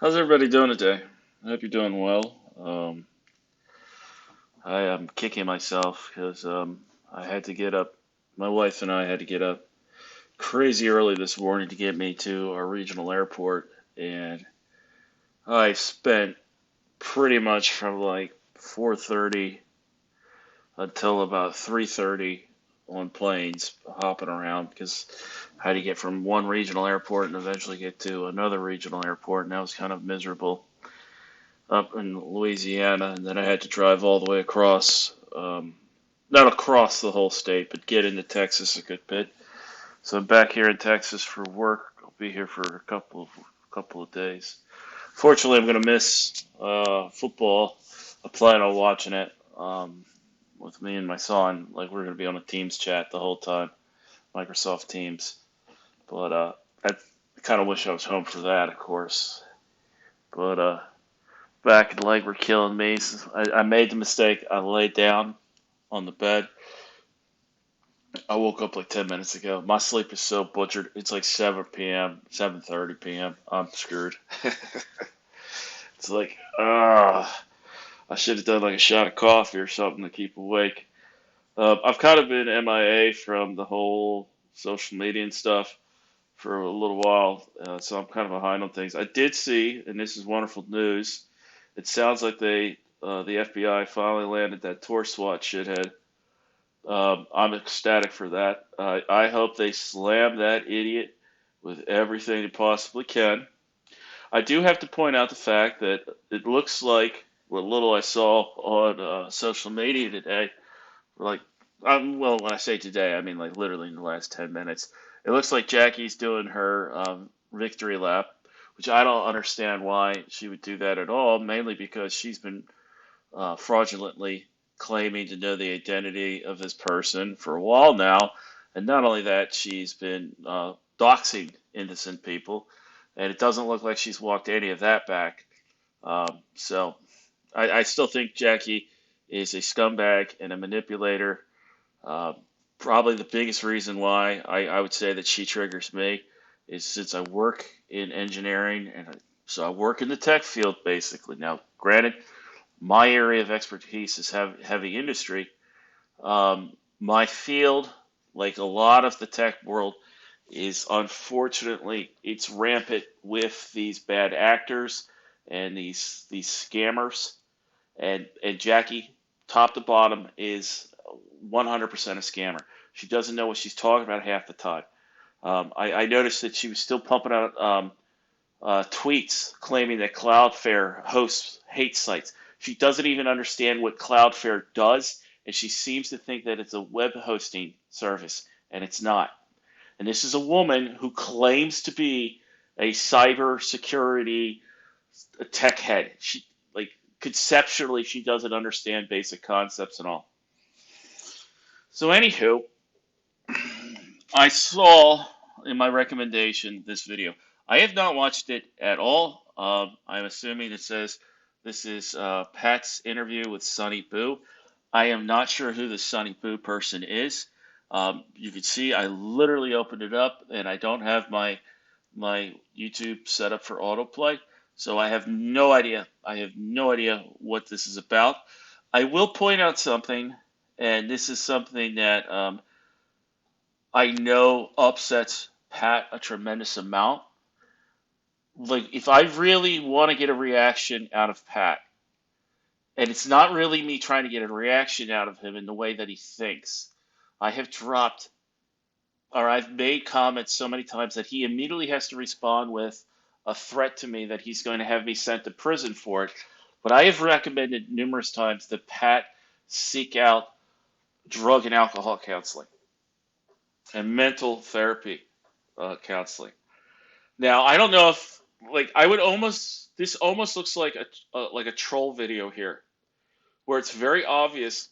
How's everybody doing today? I hope you're doing well. I am kicking myself because I had to get up. My wife and I had to get up crazy early this morning to get me to our regional airport, and I spent pretty much from like 4:30 until about 3:30 on planes hopping around because I had to get from one regional airport and eventually get to another regional airport, and that was kind of miserable up in Louisiana, and then I had to drive all the way across, not across the whole state, but get into Texas a good bit. So I'm back here in Texas for work. I'll be here for a couple of days. Fortunately, I'm gonna miss football. I plan on watching it with me and my son. Like we're gonna be on a Teams chat the whole time, Microsoft Teams. But I kind of wish I was home for that, of course. But back and leg were killing me. So I made the mistake. I laid down on the bed. I woke up like 10 minutes ago. My sleep is so butchered. It's like 7 p.m., 7:30 p.m. I'm screwed. It's like, I should have done like a shot of coffee or something to keep awake. I've kind of been MIA from the whole social media and stuff for a little while, so I'm kind of behind on things. I did see, and this is wonderful news. It sounds like the FBI finally landed that tour SWAT shithead. I'm ecstatic for that. I hope they slam that idiot with everything they possibly can. I do have to point out the fact that it looks like what little I saw on social media today, like, well, when I say today, I mean like literally in the last 10 minutes. It looks like Jackie's doing her victory lap, which I don't understand why she would do that at all, mainly because she's been fraudulently claiming to know the identity of this person for a while now. And not only that, she's been doxing innocent people, and it doesn't look like she's walked any of that back. So I still think Jackie is a scumbag and a manipulator. Uh, Probably the biggest reason why I would say that she triggers me is since I work in engineering and so I work in the tech field basically. Now, granted, my area of expertise is heavy industry. My field, like a lot of the tech world, is unfortunately it's rampant with these bad actors and these scammers. And Jackie, top to bottom, is 100% a scammer. She doesn't know what she's talking about half the time. I noticed that she was still pumping out tweets claiming that Cloudflare hosts hate sites. She doesn't even understand what Cloudflare does, and she seems to think that it's a web hosting service, and it's not. And this is a woman who claims to be a cyber security tech head. She like conceptually she doesn't understand basic concepts and all. So anywho, I saw in my recommendation this video. I have not watched it at all. I'm assuming it says this is Pat's interview with Sonny Boo. I am not sure who the Sonny Boo person is. You can see I literally opened it up and I don't have my YouTube set up for autoplay, so I have no idea. I have no idea what this is about. I will point out something, and this is something that I know upsets Pat a tremendous amount. Like, if I really want to get a reaction out of Pat, and it's not really me trying to get a reaction out of him in the way that he thinks, I have dropped or I've made comments so many times that he immediately has to respond with a threat to me that he's going to have me sent to prison for it. But I have recommended numerous times that Pat seek out drug and alcohol counseling and mental therapy counseling. Now, I don't know if like I would almost this almost looks like a troll video here, where it's very obvious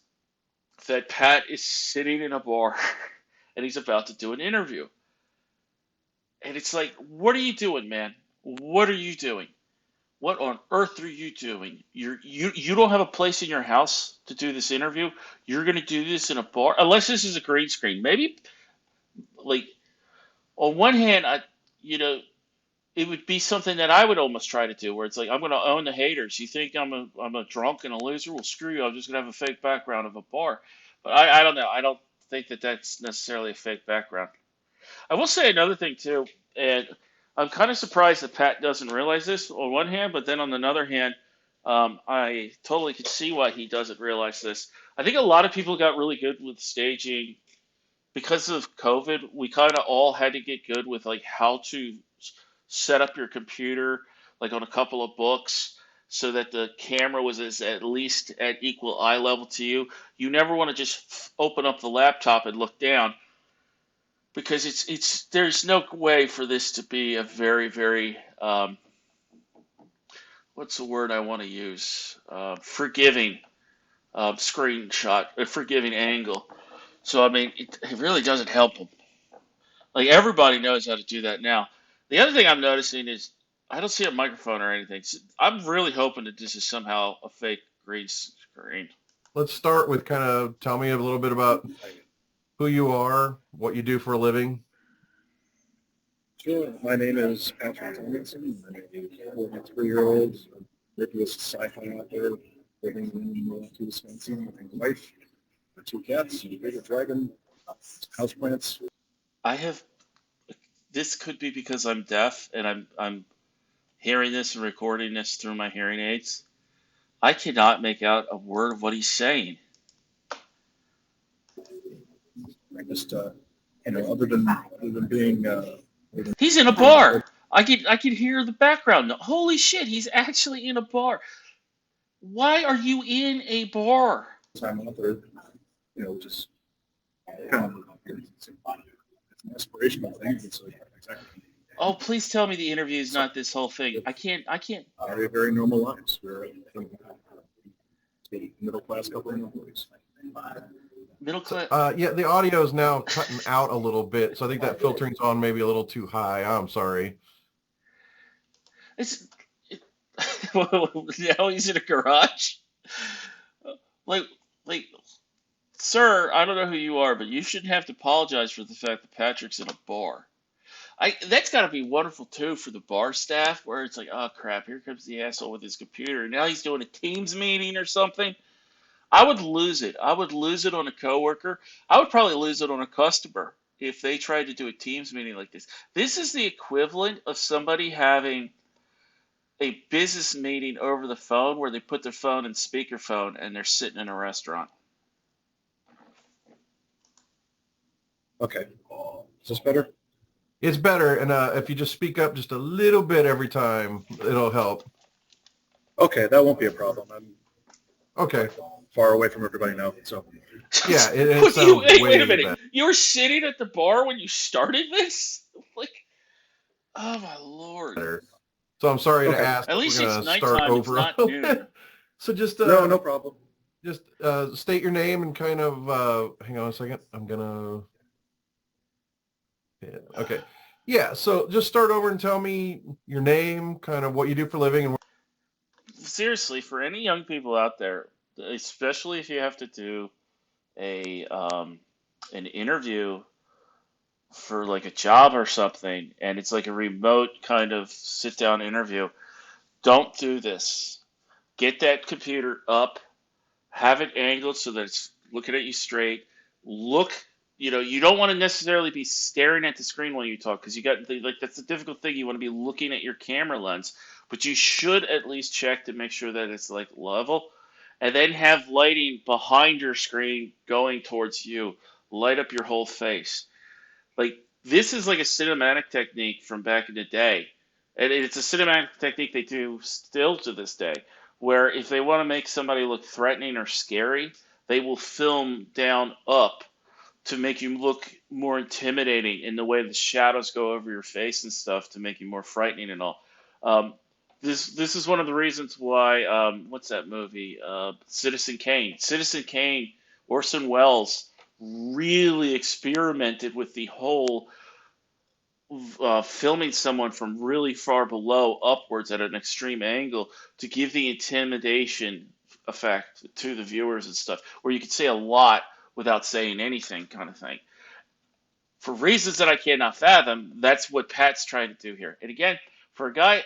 that Pat is sitting in a bar and he's about to do an interview. And it's like, what are you doing, man? What are you doing? What on earth are you doing? You don't have a place in your house to do this interview. You're gonna do this in a bar, unless this is a green screen. Maybe like on one hand, I you know it would be something that I would almost try to do, where it's like I'm going to own the haters. You think I'm a drunk and a loser? Well, screw you. I'm just going to have a fake background of a bar. But I don't know. I don't think that that's necessarily a fake background. I will say another thing too, and I'm kind of surprised that Pat doesn't realize this on one hand, but then on another hand, I totally could see why he doesn't realize this. I think a lot of people got really good with staging because of COVID. We kind of all had to get good with like how to set up your computer, like on a couple of books, so that the camera was at least at equal eye level to you. You never want to just open up the laptop and look down because it's there's no way for this to be a very what's the word I want to use, forgiving screenshot, a forgiving angle. So I mean, it really doesn't help them. Like everybody knows how to do that now. The other thing I'm noticing is I don't see a microphone or anything. So I'm really hoping that this is somehow a fake green screen. Let's start with kind of tell me a little bit about who you are, what you do for a living. Sure. My name is Patrick Tomlinson. I'm a 43-year-old rigorous sci-fi out there living in Wisconsin with my wife, my two cats, a bigger dragon, houseplants. I have this could be because I'm deaf and I'm hearing this and recording this through my hearing aids. I cannot make out a word of what he's saying. I just, other than being, He's in a bar. I could hear the background. Holy shit, he's actually in a bar. Why are you in a bar? time out there, just kind of, it's an aspirational thing. It's like, exactly. Oh, please tell me the interview is not this whole thing. I can't. Very, very normal lives. We're middle class couple of employees. Middle class. Yeah, the audio is now cutting out a little bit, so I think that filtering's on maybe a little too high. I'm sorry. It's it, now he's in a garage. Like, like, sir, I don't know who you are, but you shouldn't have to apologize for the fact that Patrick's in a bar. That's got to be wonderful too for the bar staff, where it's like, oh crap, here comes the asshole with his computer. Now he's doing a Teams meeting or something. I would lose it. I would lose it on a coworker. I would probably lose it on a customer if they tried to do a Teams meeting like this. This is the equivalent of somebody having a business meeting over the phone where they put their phone in speakerphone and they're sitting in a restaurant. Okay. Is this better? It's better, and if you just speak up just a little bit every time, it'll help. Okay, that won't be a problem. I'm Okay. far away from everybody now, so. Yeah, it sounds wait a way minute. better. You were sitting at the bar when you started this? Like, oh my lord. So I'm sorry to Okay. ask. At least We're it's gonna start nighttime. It's over not a little noon. bit. So just No problem. just state your name and kind of hang on a second. I'm gonna. Yeah, okay. Yeah. So just start over and tell me your name, kind of what you do for a living, and Seriously, for any young people out there, especially if you have to do a an interview for like a job or something, and it's like a remote kind of sit down interview, don't do this. Get that computer up, have it angled so that it's looking at you straight. Look, you don't want to necessarily be staring at the screen while you talk because like that's the difficult thing. You want to be looking at your camera lens, but you should at least check to make sure that it's like level, and then have lighting behind your screen going towards you. Light up your whole face. Like this is like a cinematic technique from back in the day, and it's a cinematic technique they do still to this day. Where if they want to make somebody look threatening or scary, they will film down up to make you look more intimidating in the way the shadows go over your face and stuff to make you more frightening and all. Um, this is one of the reasons why what's that movie? Citizen Kane. Citizen Kane. Orson Welles really experimented with the whole filming someone from really far below upwards at an extreme angle to give the intimidation effect to the viewers and stuff, where you could say a lot without saying anything, kind of thing. For reasons that I cannot fathom, that's what Pat's trying to do here. And again, for a guy.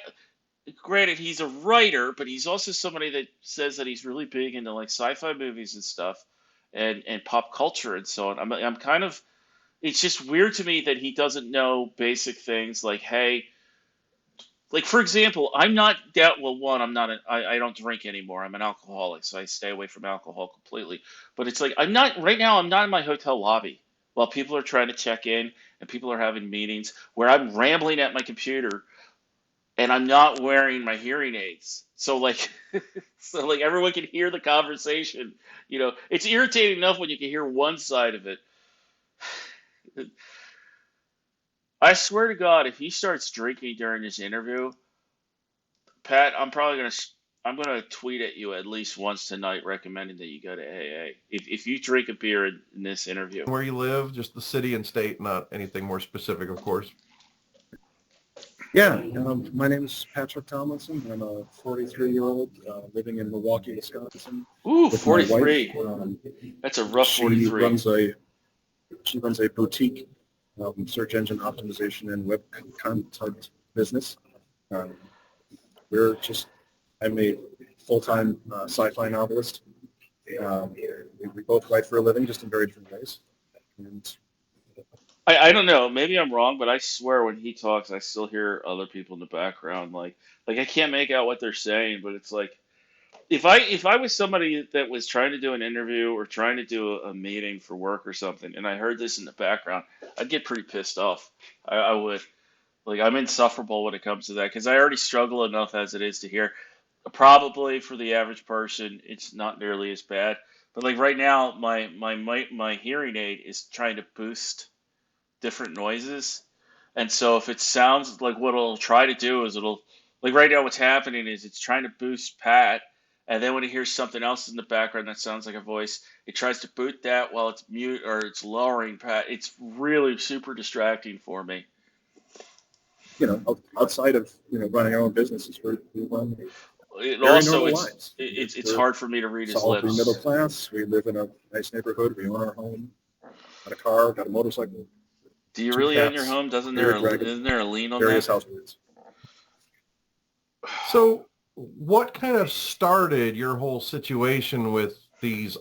Granted, he's a writer, but he's also somebody that says that he's really big into like sci-fi movies and stuff, and pop culture and so on. I'm kind of, it's just weird to me that he doesn't know basic things like, hey, like for example, I'm not that well. One, I don't drink anymore. I'm an alcoholic, so I stay away from alcohol completely. But it's like I'm not right now. I'm not in my hotel lobby while people are trying to check in and people are having meetings where I'm rambling at my computer and I'm not wearing my hearing aids. So like, so like everyone can hear the conversation. It's irritating enough when you can hear one side of it. I swear to God, if he starts drinking during this interview, Pat, I'm gonna tweet at you at least once tonight recommending that you go to AA. If you drink a beer in this interview. Where you live, just the city and state, not anything more specific, of course. Yeah, my name is Patrick Tomlinson. I'm a 43-year-old living in Milwaukee, Wisconsin. Ooh, With my 43. wife. That's a rough She 43. runs a boutique search engine optimization and web content business. Um, I'm a full-time sci-fi novelist. We both write for a living, just in very different ways. And I don't know. Maybe I'm wrong, but I swear when he talks, I still hear other people in the background. Like I can't make out what they're saying, but it's like if I was somebody that was trying to do an interview or trying to do a meeting for work or something, and I heard this in the background, I'd get pretty pissed off. I would. Like I'm insufferable when it comes to that because I already struggle enough as it is to hear. Probably for the average person, it's not nearly as bad. But like right now, my hearing aid is trying to boost different noises. And so if it sounds like what it'll try to do is it'll like right now what's happening is it's trying to boost Pat, and then when it hears something else in the background that sounds like a voice, it tries to boot that while it's mute or it's lowering Pat. It's really super distracting for me. outside of running our own businesses, we run It very also normal it's lives. it's We're hard for me to read his solidly middle lips. class. We live in a nice neighborhood. We own our home, got a car, got a motorcycle, Do you two really own your cats, home? Doesn't there bearded dragon, isn't there a lien on various that? houseplants. So what kind of started your whole situation with these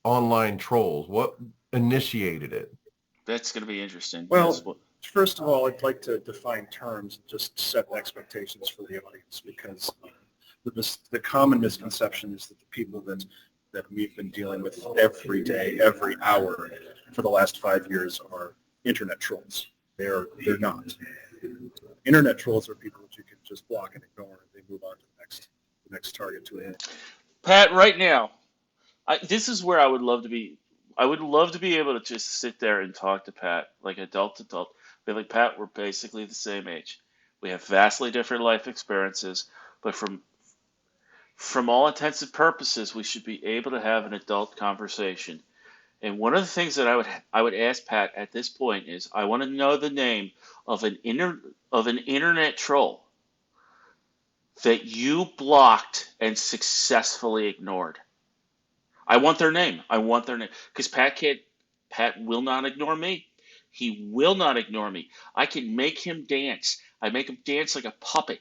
online trolls? What initiated it? That's going to be interesting. That's Well, what. first of all, I'd like to define terms and just set expectations for the audience because the common misconception is that the people that we've been dealing with every day, every hour for the last 5 years are internet trolls. They're not. Internet trolls are people that you can just block and ignore, and they move on to the next target to it. Pat, right now, this is where I would love to be. I would love to be able to just sit there and talk to Pat, like adult to adult. Be like, Pat, we're basically the same age. We have vastly different life experiences, but from all intents and purposes, we should be able to have an adult conversation. And one of the things that I would ask Pat at this point is, I want to know the name of an internet troll that you blocked and successfully ignored. I want their name. I want their name because Pat will not ignore me. He will not ignore me. I can make him dance. I make him dance like a puppet.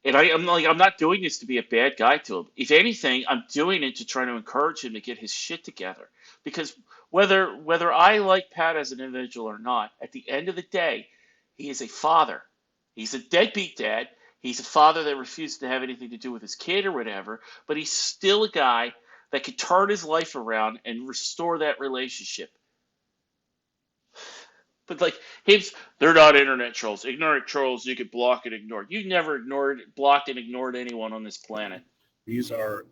And I'm not doing this to be a bad guy to him. If anything, I'm doing it to try to encourage him to get his shit together. Because whether I like Pat as an individual or not, at the end of the day, he is a father. He's a deadbeat dad. He's a father that refuses to have anything to do with his kid or whatever. But he's still a guy that could turn his life around and restore that relationship. But like they're not internet trolls. Ignorant trolls you could block and ignore. You never blocked and ignored anyone on this planet. These are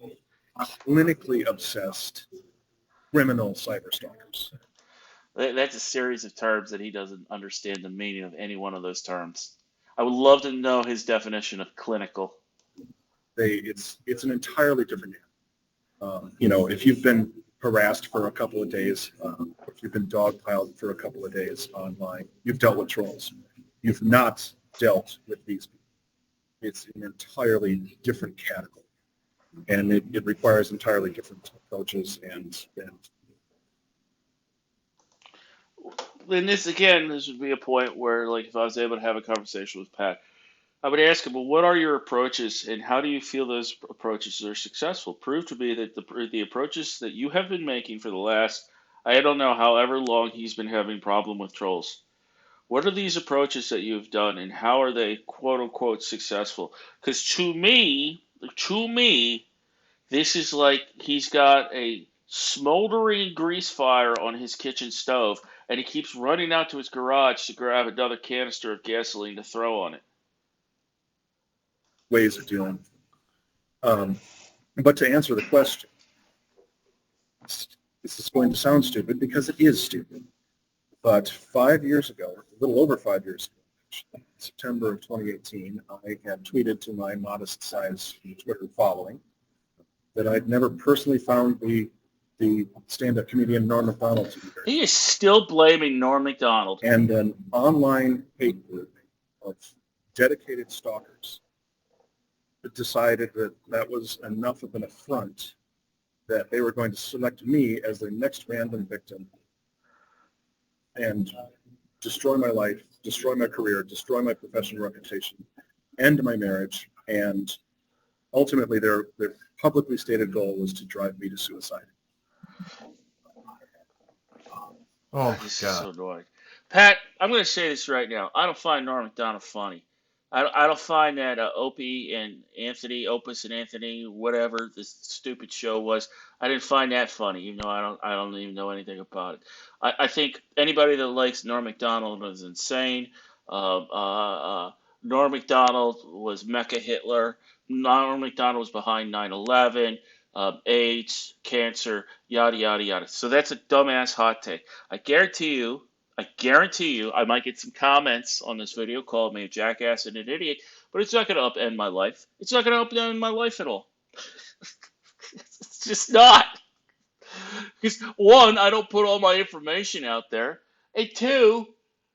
clinically obsessed criminal cyber stalkers. That's a series of terms that he doesn't understand the meaning of any one of those terms. I would love to know his definition of clinical. It's an entirely different game. If you've been harassed for a couple of days, if you've been dogpiled for a couple of days online, you've dealt with trolls. You've not dealt with these people. It's an entirely different category, and it requires entirely different approaches. And this would be a point where, like, if I was able to have a conversation with Pat, I would ask him, well, what are your approaches and how do you feel those approaches are successful? Prove to me that the approaches that you have been making for the last, I don't know, however long he's been having problem with trolls. What are these approaches that you've done and how are they quote unquote successful? Because to me, this is like he's got a smoldering grease fire on his kitchen stove and he keeps running out to his garage to grab another canister of gasoline to throw on it. Ways of dealing. But to answer the question, this is going to sound stupid because it is stupid. But 5 years ago, a little over 5 years ago, September of 2018, I had tweeted to my modest-sized Twitter following that I'd never personally found the stand-up comedian Norm Macdonald to be very He is still blaming Norm Macdonald. and an online hate group of dedicated stalkers decided that that was enough of an affront that they were going to select me as their next random victim and destroy my life, destroy my career, destroy my professional reputation, end my marriage, and ultimately their publicly stated goal was to drive me to suicide. Oh, This is God. so annoying. Pat, I'm going to say this right now. I don't find Norm Macdonald funny. I don't find that Opie and Anthony, Opus and Anthony, whatever this stupid show was, I didn't find that funny, even though I don't even know anything about it. I think anybody that likes Norm Macdonald is insane. Uh, uh, Norm Macdonald was Mecha Hitler. Norm Macdonald was behind 9/11, AIDS, cancer, yada yada yada. So that's a dumbass hot take. I guarantee you, I might get some comments on this video called me a jackass and an idiot, but it's not going to upend my life. It's not going to upend my life at all. It's just not. Because one, I don't put all my information out there, and two,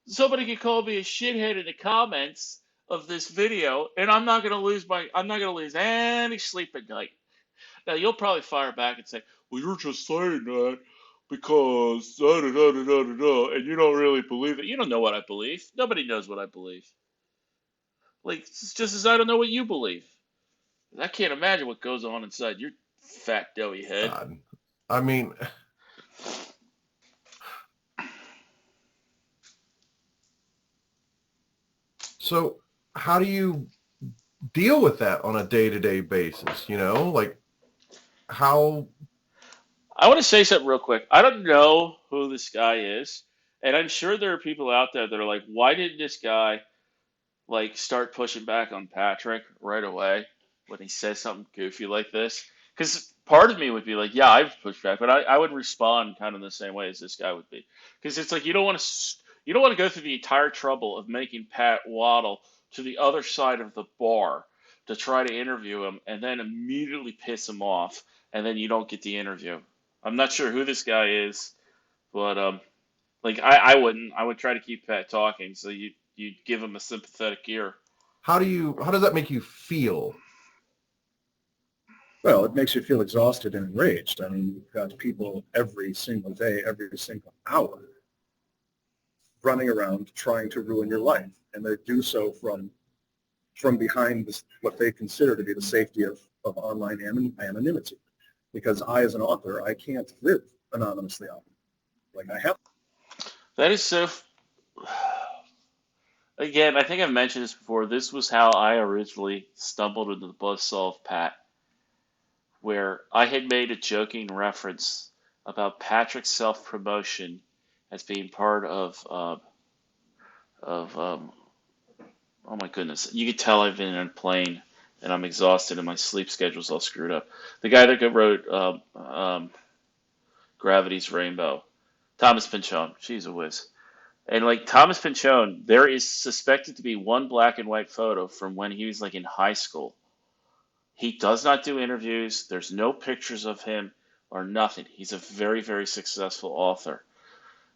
somebody could call me a shithead in the comments of this video, and I'm not going to lose any sleep at night. Now you'll probably fire back and say, "Well, you're just saying that because da da da da da da da," and you don't really believe it. You don't know what I believe. Nobody knows what I believe. Like it's just as I don't know what you believe. I can't imagine what goes on inside your fat doughy head. God. I mean, so how do you deal with that on a day-to-day basis? You know, like how, I want to say something real quick. I don't know who this guy is, and I'm sure there are people out there that are like, "Why didn't this guy like start pushing back on Patrick right away when he says something goofy like this?" Because part of me would be like, yeah, I've pushed back, but I would respond kind of the same way as this guy would be. Because it's like you don't want to go through the entire trouble of making Pat waddle to the other side of the bar to try to interview him and then immediately piss him off and then you don't get the interview. I'm not sure who this guy is, but like I wouldn't. I would try to keep Pat talking, so you give him a sympathetic ear. how does that make you feel? Well, it makes you feel exhausted and enraged. I mean, you've got people every single day, every single hour running around trying to ruin your life. And they do so from behind this, what they consider to be the safety of online anonymity. Because I, as an author, I can't live anonymously out. Like I have. That is so. Again, I think I've mentioned this before. This was how I originally stumbled into the buzzsaw of Pat, where I had made a joking reference about Patrick's self-promotion as being part of oh my goodness, you could tell I've been in a plane and I'm exhausted and my sleep schedule's all screwed up. The guy that wrote Gravity's Rainbow, Thomas Pynchon, she's a whiz. And like Thomas Pynchon, there is suspected to be one black and white photo from when he was like in high school. He does not do interviews. There's no pictures of him or nothing. He's a very, very successful author.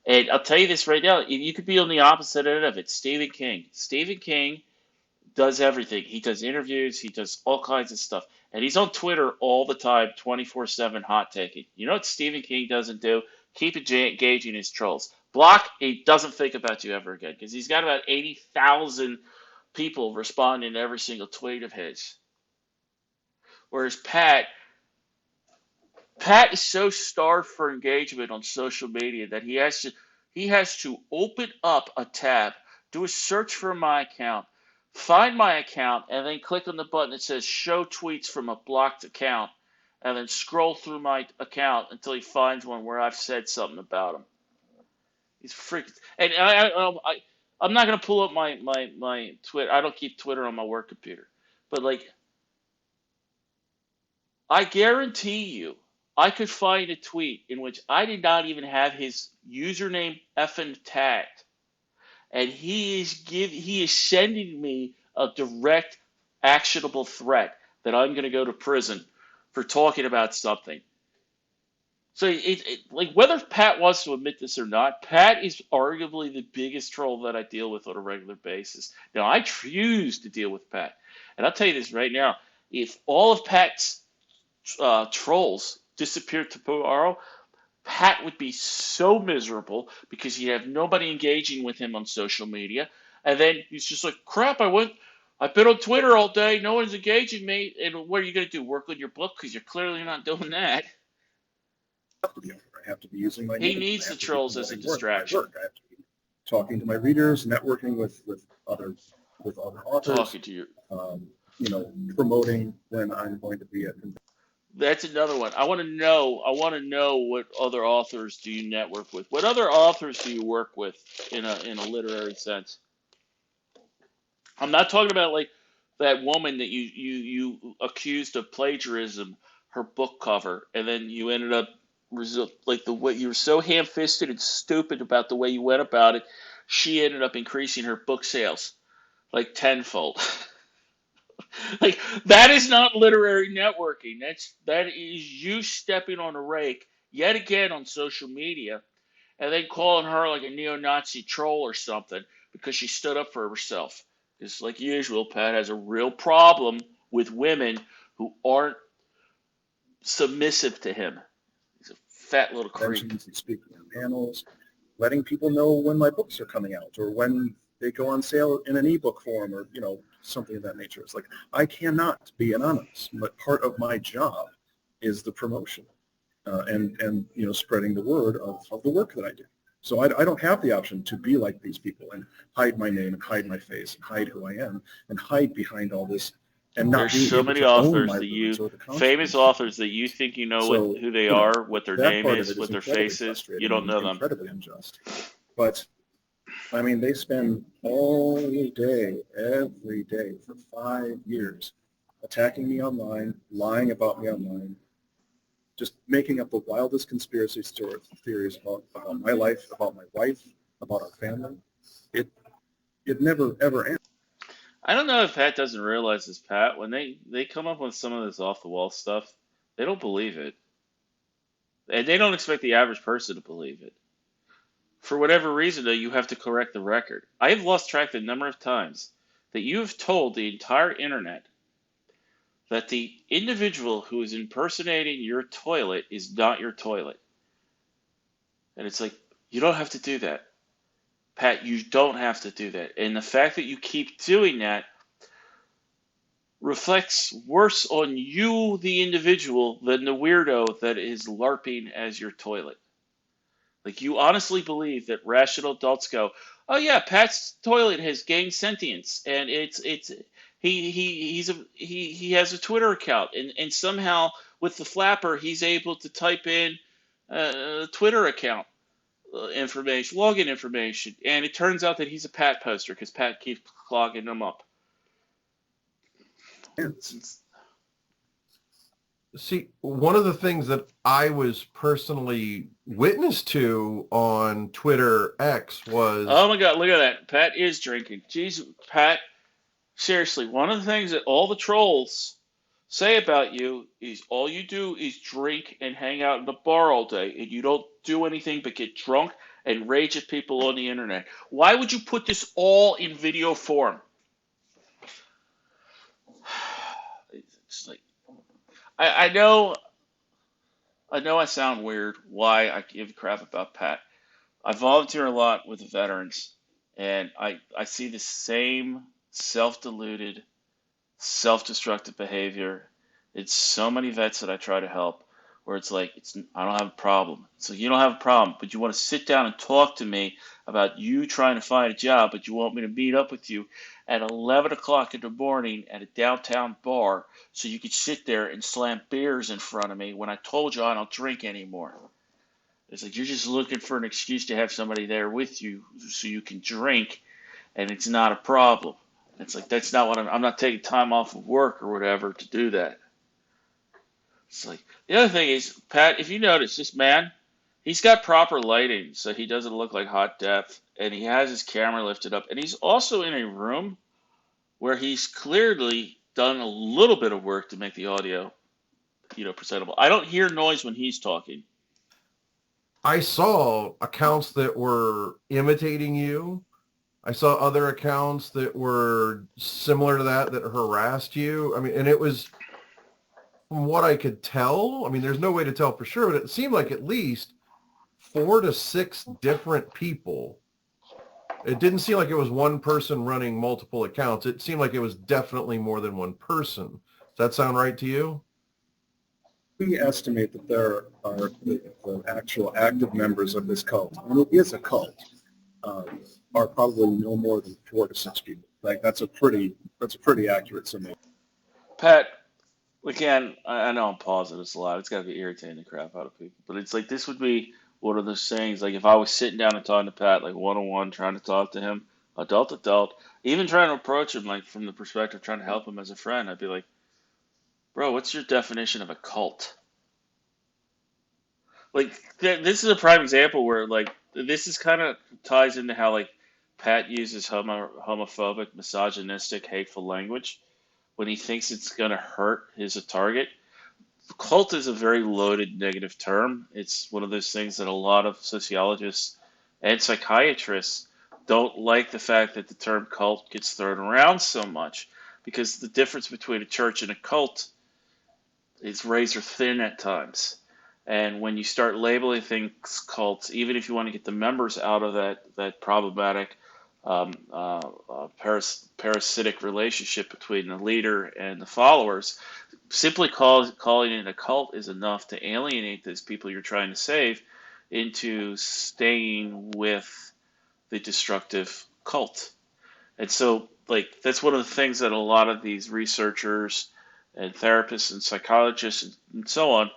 And I'll tell you this right now, you could be on the opposite end of it. Stephen King. Stephen King does everything. He does interviews. He does all kinds of stuff. And he's on Twitter all the time, 24/7 hot taking. You know what Stephen King doesn't do? Keep engaging his trolls. Block, he doesn't think about you ever again because he's got about 80,000 people responding to every single tweet of his. Whereas Pat is so starved for engagement on social media that he has to open up a tab, do a search for my account, find my account, and then click on the button that says show tweets from a blocked account, and then scroll through my account until he finds one where I've said something about him. He's freaking. And I'm not gonna pull up my Twitter. I don't keep Twitter on my work computer, but like I guarantee you, I could find a tweet in which I did not even have his username effing tagged, and he is sending me a direct, actionable threat that I'm going to go to prison for talking about something. So like whether Pat wants to admit this or not, Pat is arguably the biggest troll that I deal with on a regular basis. Now I choose to deal with Pat, and I'll tell you this right now: if all of Pat's trolls disappeared tomorrow, Pat would be so miserable because he'd have nobody engaging with him on social media. And then he's just like, crap, I've been on Twitter all day. No one's engaging me. And what are you going to do? Work on your book? Because you're clearly not doing that. I have to be using my He name. needs the trolls as a I distraction. have to be talking to my readers, networking with other authors. Talking to you. Promoting when I'm going to be at conventions. That's another one. I want to know what other authors do you network with? What other authors do you work with in a literary sense? I'm not talking about like that woman that you accused of plagiarism, her book cover, and then you ended up like the way you were so ham-fisted and stupid about the way you went about it. She ended up increasing her book sales like tenfold. Like that is not literary networking. That is you stepping on a rake yet again on social media, and then calling her like a neo-Nazi troll or something because she stood up for herself. Because like usual, Pat has a real problem with women who aren't submissive to him. He's a fat little creep. And speaking on panels, letting people know when my books are coming out or when they go on sale in an ebook form or something of that nature. It's like I cannot be anonymous, but part of my job is the promotion and spreading the word of the work that I do. So I don't have the option to be like these people and hide my name and hide my face and hide who I am and hide behind all this and not. There's so many authors famous authors that you think you know who they are, what their name is, what their face is. You don't know them. Incredibly unjust. But I mean, they spend all day, every day for 5 years attacking me online, lying about me online, just making up the wildest conspiracy theories about my life, about my wife, about our family. It never, ever ends. I don't know if Pat doesn't realize this, Pat. When they come up with some of this off-the-wall stuff, they don't believe it. And they don't expect the average person to believe it. For whatever reason, though, you have to correct the record. I have lost track the number of times that you have told the entire internet that the individual who is impersonating your toilet is not your toilet. And it's like, you don't have to do that. Pat, you don't have to do that. And the fact that you keep doing that reflects worse on you, the individual, than the weirdo that is LARPing as your toilet. Like, you honestly believe that rational adults go, oh yeah, Pat's toilet has gained sentience, and he has a Twitter account, and somehow with the flapper he's able to type in Twitter account information, login information, and it turns out that he's a Pat poster because Pat keeps clogging them up. See, one of the things that I was personally witness to on Twitter X was... Oh my God, look at that. Pat is drinking. Jeez, Pat, seriously, one of the things that all the trolls say about you is all you do is drink and hang out in the bar all day, and you don't do anything but get drunk and rage at people on the internet. Why would you put this all in video form? It's like, I know I sound weird why I give a crap about Pat. I volunteer a lot with the veterans, and I see the same self-deluded, self-destructive behavior. It's so many vets that I try to help where it's like, I don't have a problem. So you don't have a problem, but you want to sit down and talk to me about you trying to find a job, but you want me to meet up with you at 11 o'clock in the morning at a downtown bar so you could sit there and slam beers in front of me when I told you I don't drink anymore. It's like you're just looking for an excuse to have somebody there with you so you can drink, and it's not a problem. It's like that's not what I'm not taking time off of work or whatever to do that. It's like the other thing is, Pat, if you notice, this man, he's got proper lighting, so he doesn't look like hot depth, and he has his camera lifted up, and he's also in a room where he's clearly done a little bit of work to make the audio, presentable. I don't hear noise when he's talking. I saw accounts that were imitating you. I saw other accounts that were similar to that harassed you. I mean, and it was, from what I could tell, I mean, there's no way to tell for sure, but it seemed like at least 4 to 6 different people. It didn't seem like it was one person running multiple accounts. It seemed like it was definitely more than one person. Does that sound right to you? We estimate that there are the actual active members of this cult, and it is a cult, are probably no more than 4 to 6 people. Like that's a pretty accurate summation. Pat, again, I know I'm pausing this a lot. It's got to be irritating the crap out of people, but it's like this would be one of those things. Like if I was sitting down and talking to Pat, like one-on-one, trying to talk to him, adult, even trying to approach him like from the perspective trying to help him as a friend, I'd be like, bro, what's your definition of a cult? Like this is a prime example where like this is kind of ties into how like Pat uses homophobic, misogynistic, hateful language when he thinks it's going to hurt his target. Cult is a very loaded negative term. It's one of those things that a lot of sociologists and psychiatrists don't like the fact that the term cult gets thrown around so much because the difference between a church and a cult is razor thin at times. And when you start labeling things cults, even if you want to get the members out of that problematic parasitic relationship between the leader and the followers, simply calling it a cult is enough to alienate those people you're trying to save into staying with the destructive cult. And so, like, that's one of the things that a lot of these researchers and therapists and psychologists and so on,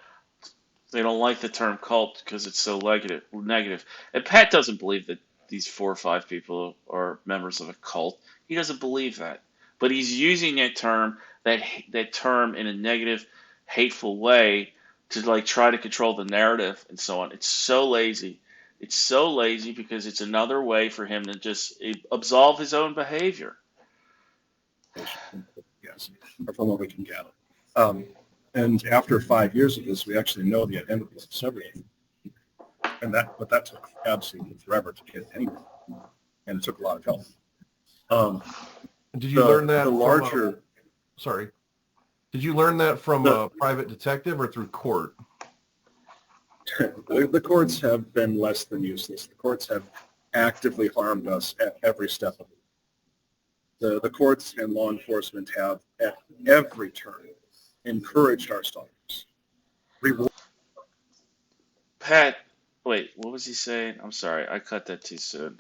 they don't like the term cult because it's so negative. And Pat doesn't believe that these 4 or 5 people are members of a cult. He doesn't believe that. But he's using that term in a negative, hateful way to like try to control the narrative and so on. It's so lazy. It's so lazy because it's another way for him to just absolve his own behavior. Yes, or from what we can gather. And after 5 years of this, we actually know the identities of several of them. But that took absolutely forever to get anywhere, and it took a lot of help. Did you learn that? Sorry. Did you learn that from a private detective or through court? The courts have been less than useless. The courts have actively harmed us at every step of it. The courts and law enforcement have at every turn encouraged our stalkers. Pat, wait, what was he saying? I'm sorry, I cut that too soon.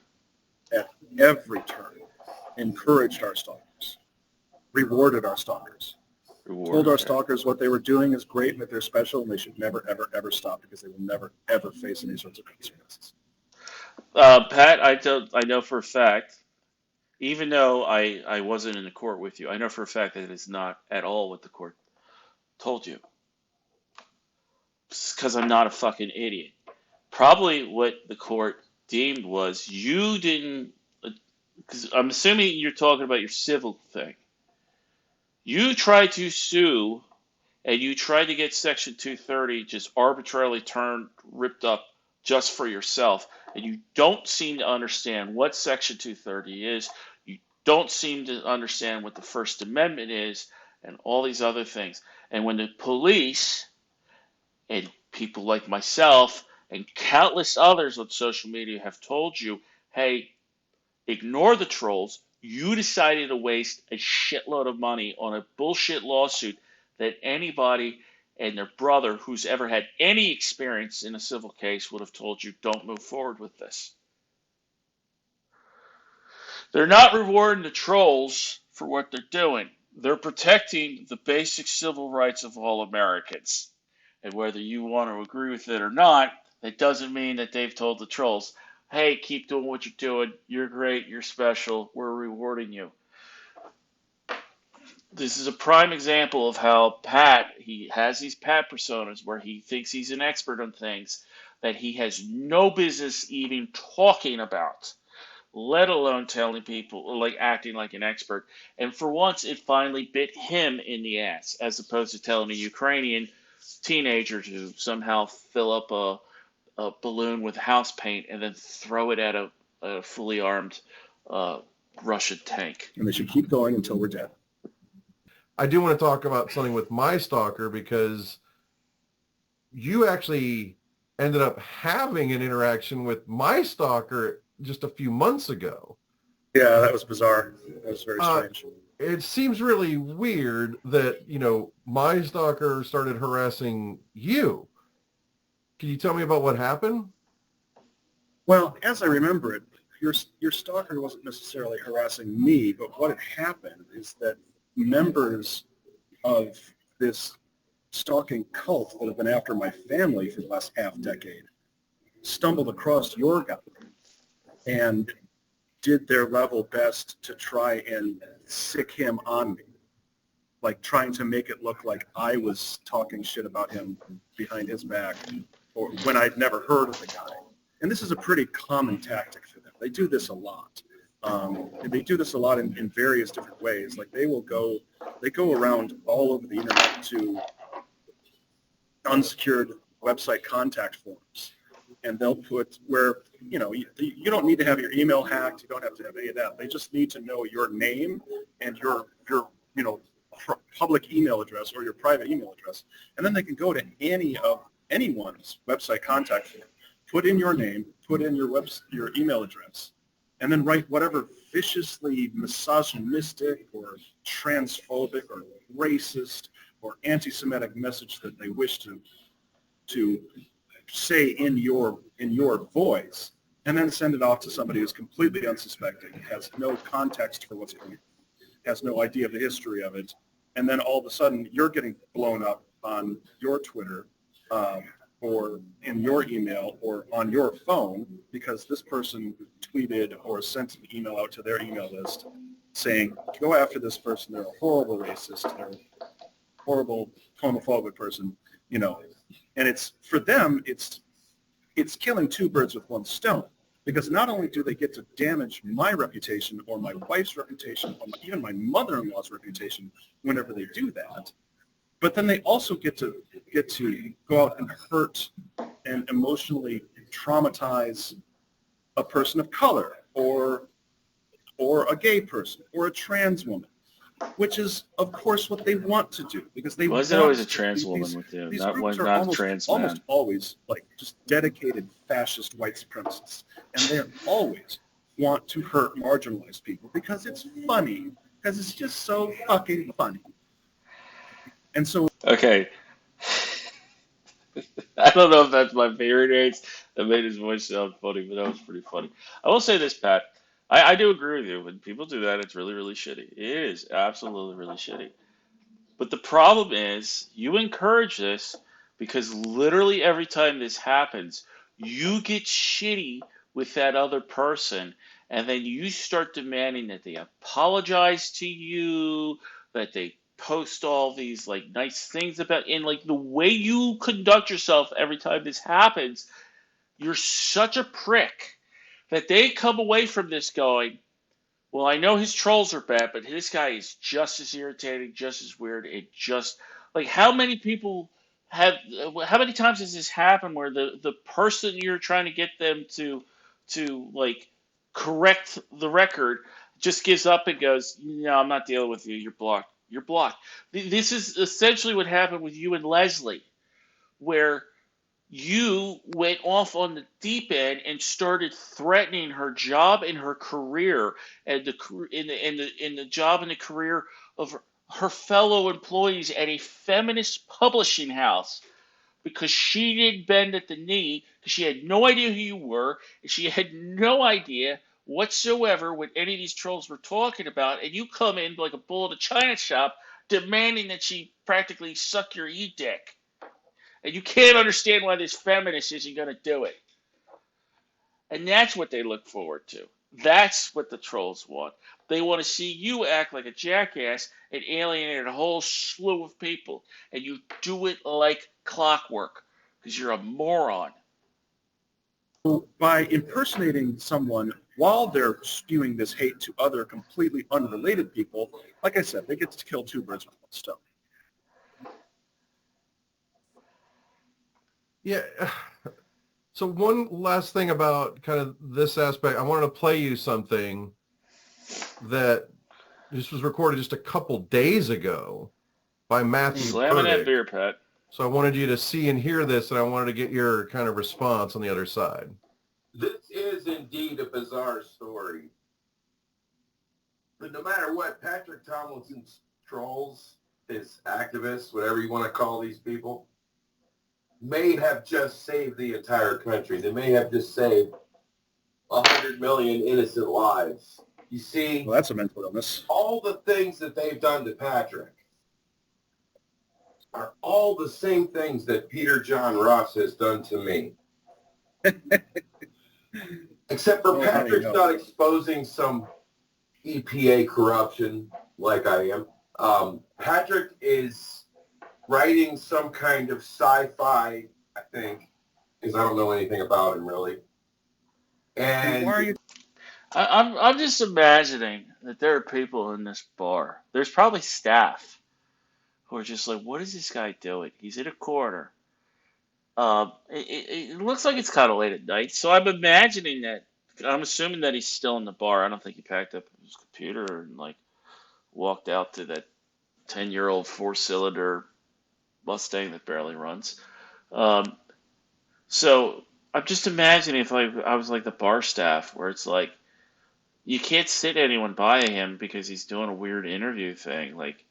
At every turn, encouraged our stalkers, rewarded our stalkers, told our stalkers what they were doing is great and that they're special and they should never, ever, ever stop because they will never, ever face any sorts of consequences. Pat, I know for a fact, even though I wasn't in the court with you, I know for a fact that it is not at all what the court told you. Because I'm not a fucking idiot. Probably what the court deemed was you didn't, because I'm assuming you're talking about your civil thing. You tried to sue and you tried to get Section 230 just arbitrarily ripped up just for yourself. And you don't seem to understand what Section 230 is. You don't seem to understand what the First Amendment is and all these other things. And when the police and people like myself and countless others on social media have told you, hey, ignore the trolls, You decided to waste a shitload of money on a bullshit lawsuit that anybody and their brother who's ever had any experience in a civil case would have told you, don't move forward with this. They're not rewarding the trolls for what they're doing. They're protecting the basic civil rights of all Americans. And whether you want to agree with it or not, that doesn't mean that they've told the trolls, hey, keep doing what you're doing. You're great. You're special. We're rewarding you. This is a prime example of how he has these Pat personas where he thinks he's an expert on things that he has no business even talking about, let alone telling people, like acting like an expert. And for once, it finally bit him in the ass, as opposed to telling a Ukrainian teenager to somehow fill up a balloon with house paint and then throw it at a fully armed Russian tank. And they should keep going until we're dead. I do want to talk about something with my stalker, because you actually ended up having an interaction with my stalker just a few months ago. Yeah, that was bizarre. That was very strange. It seems really weird that, my stalker started harassing you. Can you tell me about what happened? Well, as I remember it, your stalker wasn't necessarily harassing me, but what had happened is that members of this stalking cult that have been after my family for the last half decade stumbled across your guy and did their level best to try and sick him on me, like trying to make it look like I was talking shit about him behind his back, or when I'd never heard of the guy. And this is a pretty common tactic for them. They do this a lot. They do this a lot in various different ways. Like they go around all over the internet to unsecured website contact forms, and they'll put where, you don't need to have your email hacked. You don't have to have any of that. They just need to know your name and your public email address or your private email address. And then they can go to anyone's website contact form, put in your name, put in your email address, and then write whatever viciously misogynistic or transphobic or racist or anti-Semitic message that they wish to say in your voice, and then send it off to somebody who's completely unsuspecting, has no context for what's going on, has no idea of the history of it, and then all of a sudden you're getting blown up on your Twitter or in your email or on your phone because this person tweeted or sent an email out to their email list saying, go after this person, they're a horrible racist, they're a horrible homophobic person, And it's, for them, it's killing two birds with one stone, because not only do they get to damage my reputation or my wife's reputation or even my mother-in-law's reputation whenever they do that, but then they also get to go out and hurt and emotionally traumatize a person of color or a gay person or a trans woman, which is, of course, what they want to do, because they wasn't always a trans woman with you. These Not groups one, are not a trans man. almost always like just dedicated fascist white supremacists, and they always want to hurt marginalized people because it's funny, because it's just so fucking funny. And so, okay, I don't know if that's my favorite race that made his voice sound funny, but that was pretty funny. I will say this, Pat. I do agree with you. When people do that, it's really, really shitty. It is absolutely really shitty. But the problem is, you encourage this because literally every time this happens, you get shitty with that other person, and then you start demanding that they apologize to you, that they post all these like nice things about, and like the way you conduct yourself every time this happens, you're such a prick that they come away from this going, well, I know his trolls are bad, but this guy is just as irritating, just as weird. It just, like, how many times has this happened where the person you're trying to get them to like correct the record just gives up and goes, no, I'm not dealing with you. You're blocked. You're blocked. This is essentially what happened with you and Leslie, where you went off on the deep end and started threatening her job and her career and the job and the career of her fellow employees at a feminist publishing house because she didn't bend at the knee because she had no idea who you were and she had no idea whatsoever what any of these trolls were talking about, and you come in like a bull at a china shop demanding that she practically suck your e-dick, and you can't understand why this feminist isn't going to do it. And that's what they look forward to. That's what the trolls want. They want to see you act like a jackass and alienate a whole slew of people. And you do it like clockwork because you're a moron. By impersonating someone while they're spewing this hate to other completely unrelated people, like I said, they get to kill two birds with one stone. Yeah. So one last thing about kind of this aspect, I wanted to play you something that this was recorded just a couple days ago by Matthew Slamming that Burdick. beer, Pat. So I wanted you to see and hear this, and I wanted to get your kind of response on the other side. This is indeed a bizarre story. But no matter what, Patrick Tomlinson's trolls, his activists, whatever you want to call these people, may have just saved the entire country. They may have just saved 100 million innocent lives. You see, Well, that's a mental illness. all the things that they've done to Patrick are all the same things that Peter John Ross has done to me. Except for Well, how do you Patrick's know? not exposing some EPA corruption like I am. Patrick is writing some kind of sci-fi, I think, because I don't know anything about him really. And Why are you? I'm just imagining that there are people in this bar. There's probably staff who are just like, what is this guy doing? He's in a corner. It looks like it's kind of late at night, so I'm imagining that. I'm assuming that he's still in the bar. I don't think he packed up his computer and like walked out to that 10-year-old four-cylinder Mustang that barely runs. Um, so I'm just imagining if I was like the bar staff, where it's like you can't sit anyone by him because he's doing a weird interview thing. Like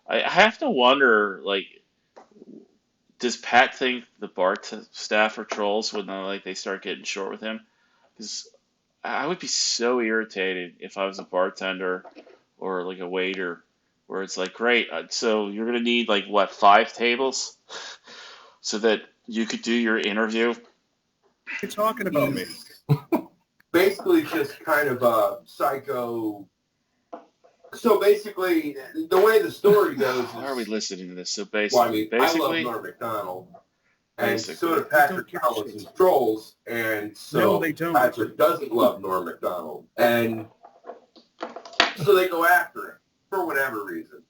I have to wonder, like, does Pat think the staff are trolls when they start getting short with him? Because I would be so irritated if I was a bartender or like a waiter, where it's like, great, so you're gonna need like what, 5 tables, so that you could do your interview. You're talking about me. basically just kind of a psycho. So basically, the way the story goes is, Why are we listening to this? So well, I basically, mean, I love Norm Macdonald, and Basically. so do Patrick Tomlinson's trolls, and so No, they don't. Patrick doesn't love Norm Macdonald, and so they go after him for whatever reason,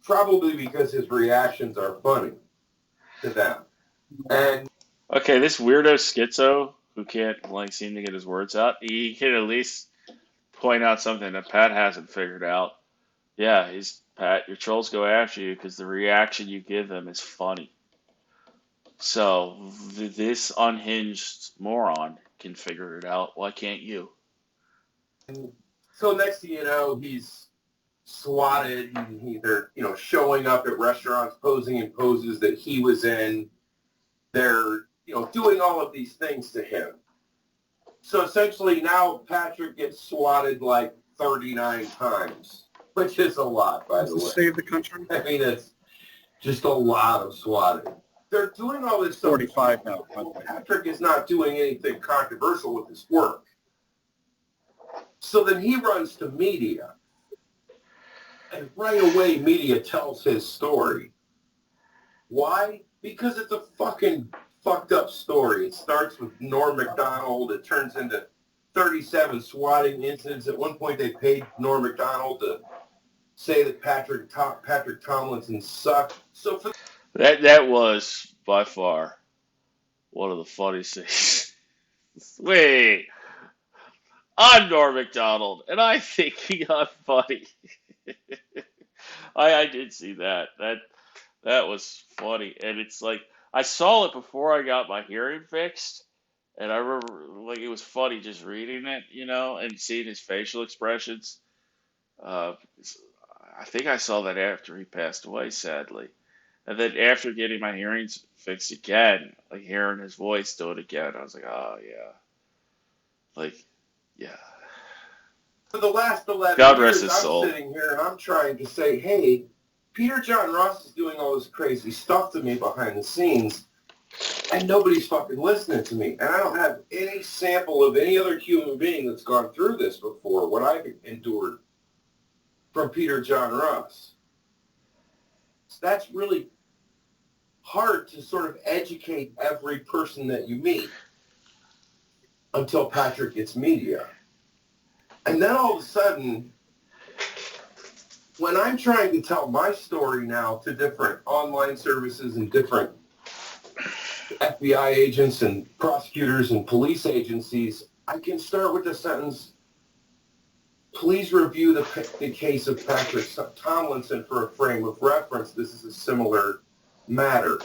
probably because his reactions are funny to them, and okay, this weirdo schizo who can't like seem to get his words out, he can at least point out something that Pat hasn't figured out. Yeah, Pat, your trolls go after you because the reaction you give them is funny. So this unhinged moron can figure it out. Why can't you? so next thing you know, he's swatted, and they're showing up at restaurants, posing in poses that he was in. They're doing all of these things to him. So essentially now Patrick gets swatted like 39 times, which is a lot, by the way. Save the country. I mean, it's just a lot of swatting. They're doing all this stuff. 45 now, by the way. Patrick is not doing anything controversial with his work. So then he runs to media. And right away, media tells his story. Why? Because it's a fucking fucked up story. It starts with Norm Macdonald. It turns into 37 swatting incidents. At one point, they paid Norm Macdonald to say that Patrick Tomlinson sucked. So for That was by far one of the funniest things. Wait, I'm Norm Macdonald, and I think I'm funny. I did see that. That was funny, and it's like I saw it before I got my hearing fixed, and I remember like it was funny just reading it, and seeing his facial expressions. Uh, I think I saw that after he passed away, sadly. And then after getting my hearings fixed again, like hearing his voice do it again, I was like, oh yeah, like yeah. For the last 11 God rest years, his I'm soul. sitting here and I'm trying to say, hey, Peter John Ross is doing all this crazy stuff to me behind the scenes, and nobody's fucking listening to me. And I don't have any sample of any other human being that's gone through this before, what I've endured from Peter John Ross. So that's really hard to sort of educate every person that you meet until Patrick gets media. And then all of a sudden, when I'm trying to tell my story now to different online services and different FBI agents and prosecutors and police agencies, I can start with the sentence, please review the case of Patrick Tomlinson for a frame of reference. This is a similar matter.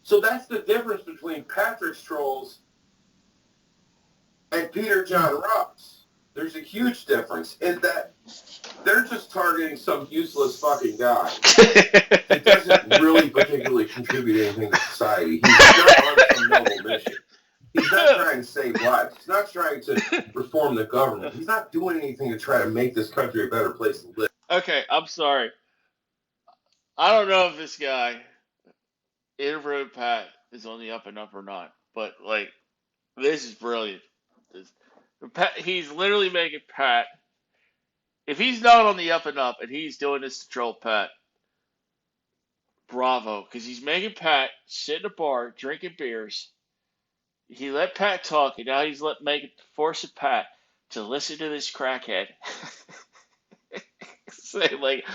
So that's the difference between Patrick's trolls and Peter John Ross. There's a huge difference in that they're just targeting some useless fucking guy that doesn't really particularly contribute anything to society. He's not on some noble mission. He's not trying to save lives. He's not trying to reform the government. He's not doing anything to try to make this country a better place to live. Okay, I'm sorry. I don't know if this guy, Inroad Pat, is on the up and up or not, but like, this is brilliant. This, he's literally making Pat. If he's not on the up and up and he's doing this to troll Pat, bravo, because he's making Pat sit in a bar drinking beers. He let Pat talk, and now he's forcing Pat to listen to this crackhead say like,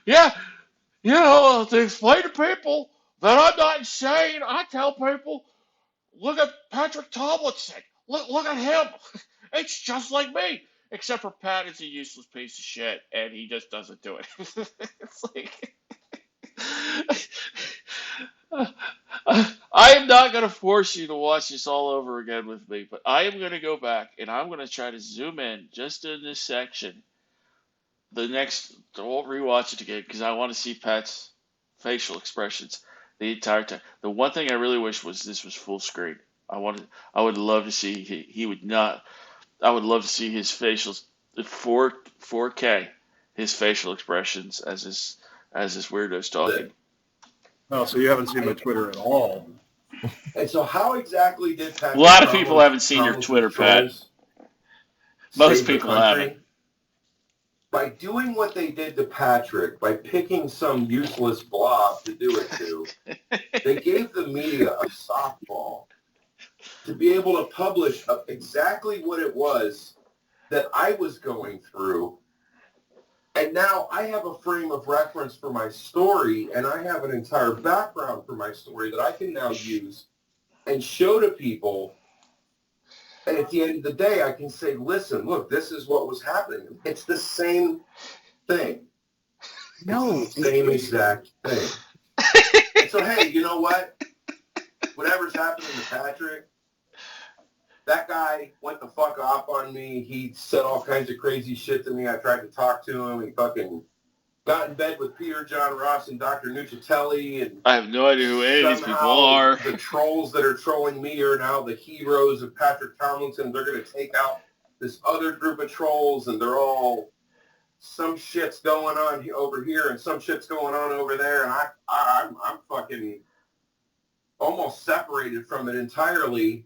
yeah, to explain to people that I'm not insane. I tell people, look at Patrick Tomlinson. Look at him. It's just like me. Except for Pat is a useless piece of shit, and he just doesn't do it. It's like, I am not going to force you to watch this all over again with me, but I am going to go back and I'm going to try to zoom in just in this section. I won't rewatch it again because I want to see Pat's facial expressions the entire time. The one thing I really wish was this was full screen. I would love to see he would not. I would love to see his facials, 4K, his facial expressions as this weirdo's talking. Oh, so you haven't seen my Twitter at all? And so how exactly did Patrick A lot of people haven't seen your Twitter, Pat. Most people haven't. By doing what they did to Patrick, by picking some useless blob to do it to, they gave the media a softball to be able to publish exactly what it was that I was going through. And now I have a frame of reference for my story, and I have an entire background for my story that I can now use and show to people. And at the end of the day, I can say, listen, look, this is what was happening. It's the same thing. No. It's the same exact thing. So, hey, you know what? Whatever's happening to Patrick, that guy went the fuck off on me. He said all kinds of crazy shit to me. I tried to talk to him. He fucking got in bed with Peter John Ross and Dr. Nucitelli. And I have no idea who any of these people are. The trolls that are trolling me are now the heroes of Patrick Tomlinson. They're going to take out this other group of trolls, and they're all, some shit's going on over here and some shit's going on over there. And I'm fucking almost separated from it entirely.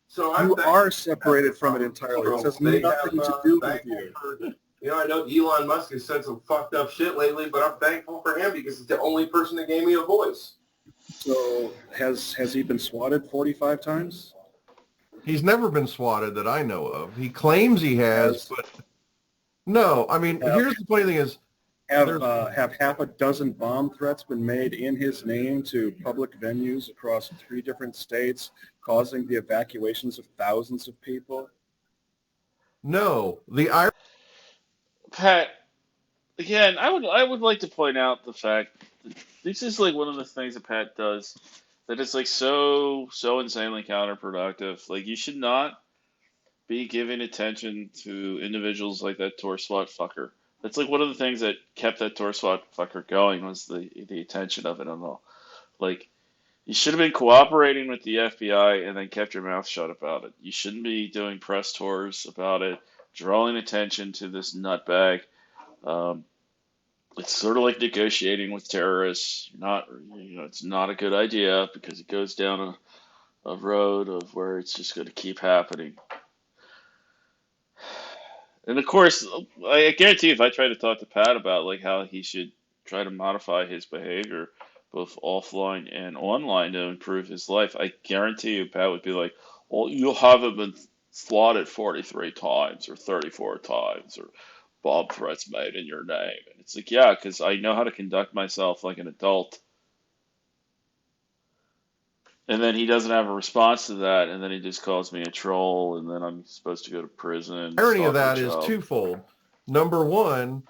So you are separated from it entirely. It has nothing to do with you. I know Elon Musk has said some fucked up shit lately, but I'm thankful for him because it's the only person that gave me a voice. So has he been swatted 45 times? He's never been swatted that I know of. He claims he has, but no. I mean, here's the funny thing is, have half a dozen bomb threats been made in his name to public venues across 3 different states, causing the evacuations of thousands of people? No. Pat, again, I would like to point out the fact that this is like one of the things that Pat does that is like so insanely counterproductive. Like you should not be giving attention to individuals like that tour SWAT fucker. That's like one of the things that kept that tour SWAT fucker going was the attention of it and all. Like you should have been cooperating with the FBI and then kept your mouth shut about it. You shouldn't be doing press tours about it, drawing attention to this nutbag. Um, it's sort of like negotiating with terrorists. Not, it's not a good idea because it goes down a road of where it's just going to keep happening. And of course, I guarantee if I try to talk to Pat about like how he should try to modify his behavior, both offline and online, to improve his life, I guarantee you Pat would be like, "Well, you haven't been swatted 43 times or 34 times or bomb threats made in your name." And it's like, yeah, because I know how to conduct myself like an adult. And then he doesn't have a response to that, and then he just calls me a troll, and then I'm supposed to go to prison and Irony of stalk a that is child. twofold. Number one,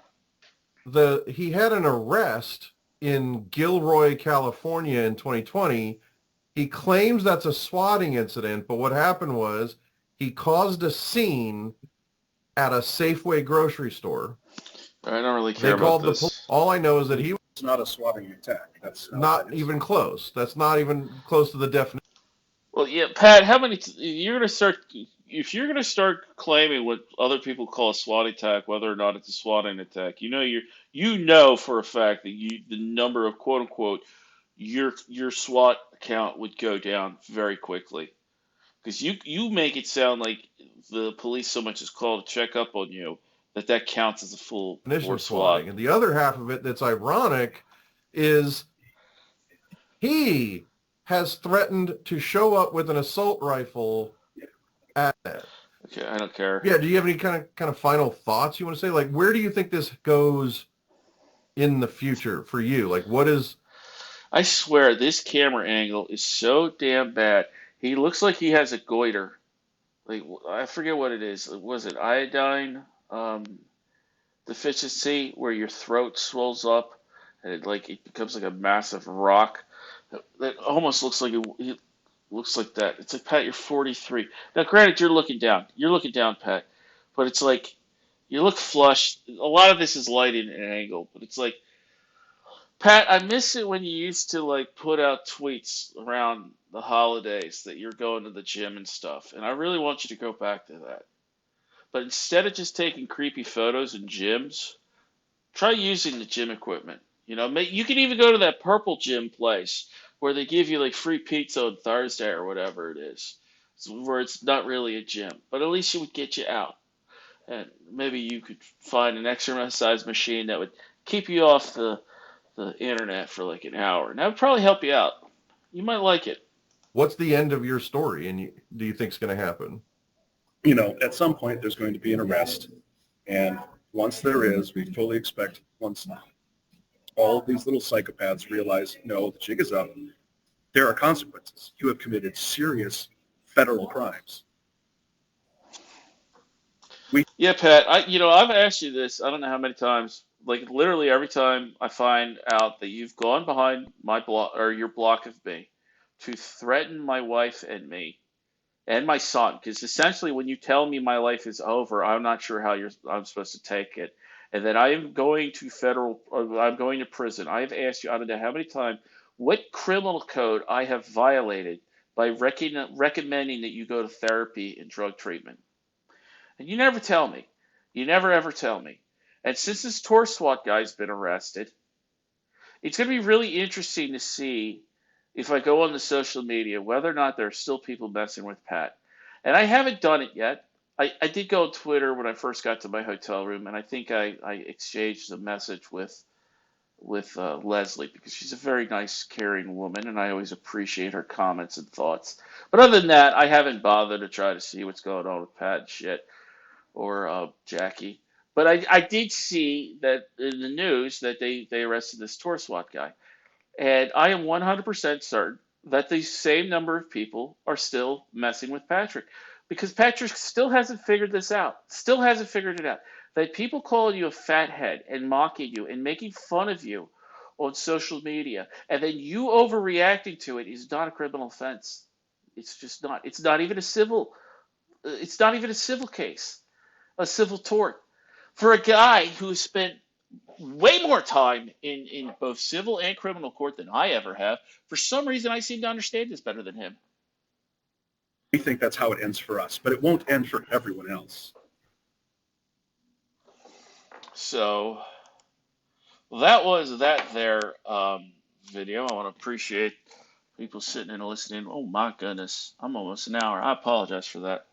he had an arrest in Gilroy, California in 2020. He claims that's a swatting incident, but what happened was he caused a scene at a Safeway grocery store. I don't really They care about called the this. police. All I know is that he was It's not a swatting attack. That's not even close. That's not even close to the definition. Well, yeah, Pat, how many you're gonna start if you're gonna start claiming what other people call a SWAT attack, whether or not it's a swatting attack, you know for a fact that the number of quote unquote your SWAT account would go down very quickly because you make it sound like the police so much as called to check up on you that counts as a full Definition of force SWAT. swatting. And the other half of it that's ironic is he has threatened to show up with an assault rifle at that. Okay, I don't care. Yeah, do you have any kind of final thoughts you want to say? Like, where do you think this goes in the future for you? Like, what is... I swear this camera angle is so damn bad. He looks like he has a goiter. Like I forget what it is. Was it iodine deficiency where your throat swells up and it becomes like a massive rock that almost looks like it looks like that. It's like, Pat, you're 43. Now, granted, you're looking down. You're looking down, Pat, but it's like you look flushed. A lot of this is lighting and angle, but it's like, Pat, I miss it when you used to like put out tweets around the holidays that you're going to the gym and stuff, and I really want you to go back to that. But instead of just taking creepy photos in gyms, try using the gym equipment. You can even go to that purple gym place where they give you like free pizza on Thursday or whatever it is, where it's not really a gym, but at least it would get you out. And maybe you could find an exercise machine that would keep you off the internet for like an hour. And that would probably help you out. You might like it. What's the end of your story, and do you think is going to happen? At some point there's going to be an arrest, and once there is, we fully expect once all of these little psychopaths realize, no, the jig is up, there are consequences. You have committed serious federal crimes. Yeah, Pat, I've asked you this, I don't know how many times, like literally every time I find out that you've gone behind my block or your block of me to threaten my wife and me and my son, because essentially when you tell me my life is over, I'm not sure how I'm supposed to take it, and that I am going to I'm going to prison. I have asked you, I don't know how many times, what criminal code I have violated by recommending that you go to therapy and drug treatment. And you never tell me. You never ever tell me. And since this tour SWAT guy's been arrested, it's going to be really interesting to see if I go on the social media whether or not there are still people messing with Pat. And I haven't done it yet. I did go on Twitter when I first got to my hotel room, and I think I exchanged a message with Leslie because she's a very nice, caring woman, and I always appreciate her comments and thoughts. But other than that, I haven't bothered to try to see what's going on with Pat and shit or Jackie. But I did see that in the news that they arrested this tour SWAT guy. And I am 100% certain that the same number of people are still messing with Patrick. Because Patrick still hasn't figured this out. Still hasn't figured it out. That people calling you a fathead and mocking you and making fun of you on social media, and then you overreacting to it is not a criminal offense. It's just not. It's not even a civil. It's not even a civil case, a civil tort. For a guy who has spent way more time in both civil and criminal court than I ever have, for some reason I seem to understand this better than him. We think that's how it ends for us, but it won't end for everyone else. So that was that there video. I want to appreciate people sitting and listening. Oh my goodness, I'm almost an hour. I apologize for that.